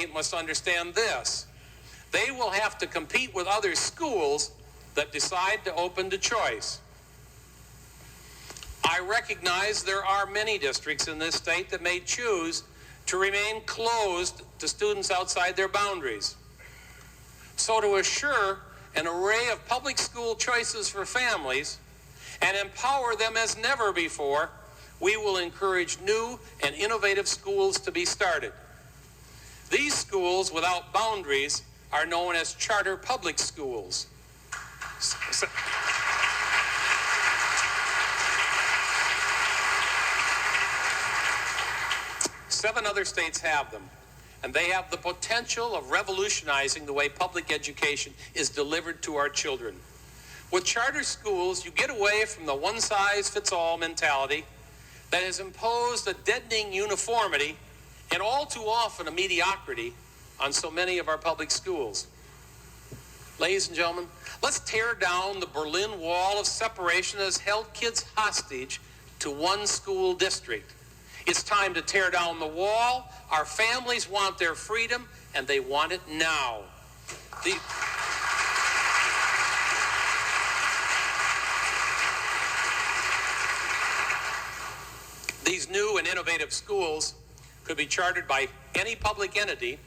state must understand this. They will have to compete with other schools that decide to open to choice. I recognize there are many districts in this state that may choose to remain closed to students outside their boundaries. So to assure an array of public school choices for families and empower them as never before, we will encourage new and innovative schools to be started. These schools without boundaries are known as charter public schools. 7 other states have them, and they have the potential of revolutionizing the way public education is delivered to our children. With charter schools, you get away from the one-size-fits-all mentality that has imposed a deadening uniformity and all too often a mediocrity on so many of our public schools. Ladies and gentlemen, let's tear down the Berlin Wall of separation that has held kids hostage to one school district. It's time to tear down the wall. Our families want their freedom, and they want it now. These new and innovative schools could be chartered by any public entity,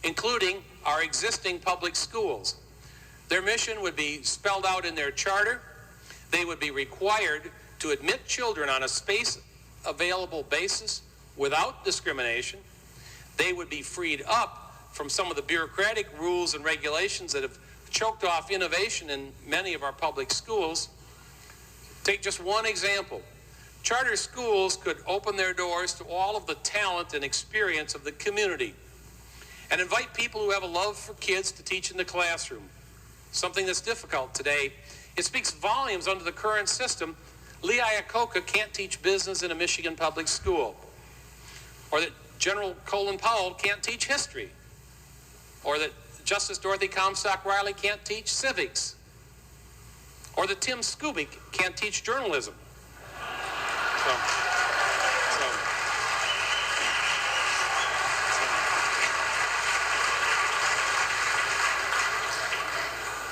including our existing public schools. Their mission would be spelled out in their charter. They would be required to admit children on a space-available basis without discrimination. They would be freed up from some of the bureaucratic rules and regulations that have choked off innovation in many of our public schools. Take just one example. Charter schools could open their doors to all of the talent and experience of the community and invite people who have a love for kids to teach in the classroom, something that's difficult today. It speaks volumes under the current system. Lee Iacocca can't teach business in a Michigan public school, or that General Colin Powell can't teach history, or that Justice Dorothy Comstock Riley can't teach civics, or that Tim Skubic can't teach journalism.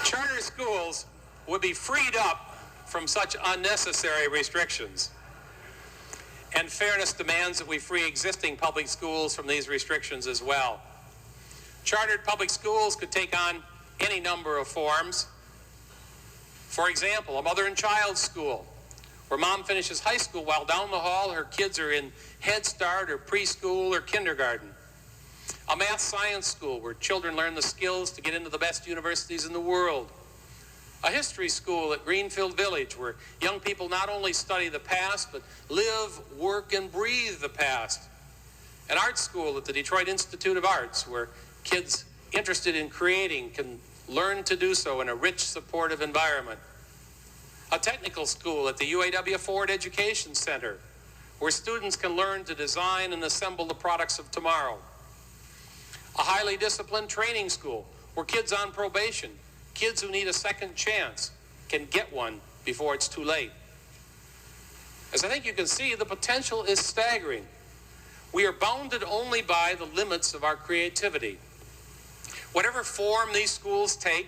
Charter schools would be freed up from such unnecessary restrictions. And fairness demands that we free existing public schools from these restrictions as well. Chartered public schools could take on any number of forms. For example, a mother and child school, where mom finishes high school while down the hall her kids are in Head Start or preschool or kindergarten. A math science school where children learn the skills to get into the best universities in the world. A history school at Greenfield Village where young people not only study the past but live, work, and breathe the past. An art school at the Detroit Institute of Arts where kids interested in creating can learn to do so in a rich, supportive environment. A technical school at the UAW Ford Education Center, where students can learn to design and assemble the products of tomorrow. A highly disciplined training school, where kids on probation, kids who need a second chance, can get one before it's too late. As I think you can see, the potential is staggering. We are bounded only by the limits of our creativity. Whatever form these schools take,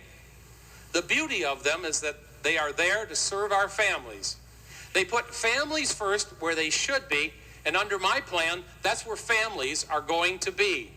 the beauty of them is that they are there to serve our families. They put families first where they should be, and under my plan, that's where families are going to be.